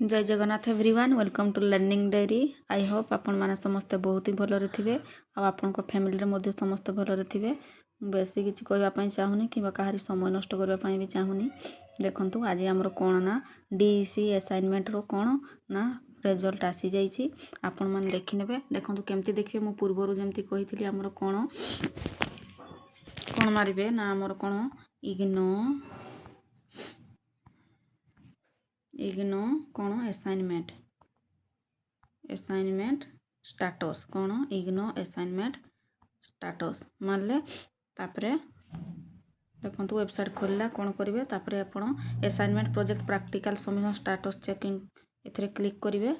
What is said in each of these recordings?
जय Jagannath everyone welcome to learning diary. I hope आपण मैंने समस्ते बहुत ही भलरे थे आपण फैमिली समस्त भलरे थे। बेसी किसी कहवाई चाहूनी कि कहारी समय नष्ट करने भी चाहूनी। देखु आज आमर कौन ना डीसी असाइनमेंट रो कौन ना रिजल्ट आसी जाइए आपण मैंने देखने देखो केमती देखिए मु पूर्वर जमती कही आमर कौन कौन मारे ना आमर कौन इग्नो कौन असाइनमेंट स्टाटस कौन इग्नो असाइनमेंट स्टाटस मानले तापरे देखो वेबसाइट खोलला कौन करेंगे तापरे आपण असाइनमेंट प्रोजेक्ट प्रैक्टिकल समीक्षा स्टाटस चेकिंग एथरे क्लिक करेंगे।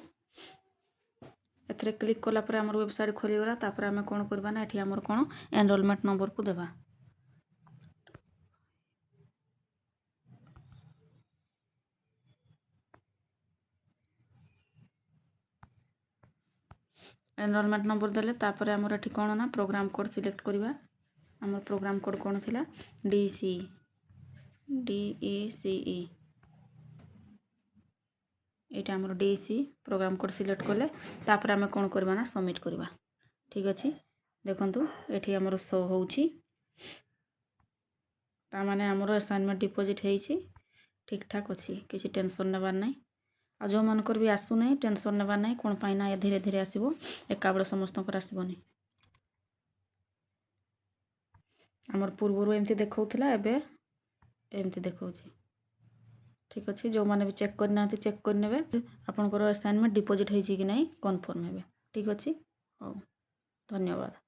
एथरे क्लिक कला पर आमर वेबसाइट खोलीगला तापरे आम कौन करबा ना एठी आमर कौन एनरोलमेंट नंबर को देबा। एनरोलमेंट नंबर देले तापरे आमर एठी कौन ना प्रोग्राम कोड सिलेक्ट करबा। आमर प्रोग्राम कोड कौन थिला DECE एटा आमर DECE प्रोग्राम कोड सिलेक्ट कले तापरे आम कौन करबा ना सबमिट करबा। ठीक अछि देखंतु एठी आमर शो होउची ता माने आमर असाइनमेंट डिपॉजिट हेइची ठीक ठाक अछि किसी टेंशन नेबार नै। आ जो मानकर भी आसु नहीं टेंशन नेबार नहीं कौन पाई ना धीरे धीरे आसीबो एका बेले समस्त आसबनी। आमर पूर्व एमती देखौथिला एबे एमती देखौची। ठीक अच्छे जो मैंने भी चेक करना चेक करने आपंकर असाइनमेंट डिपॉजिट होइछि कि नहीं कन्फर्म हेबे। ठीक अच्छे हो धन्यवाद।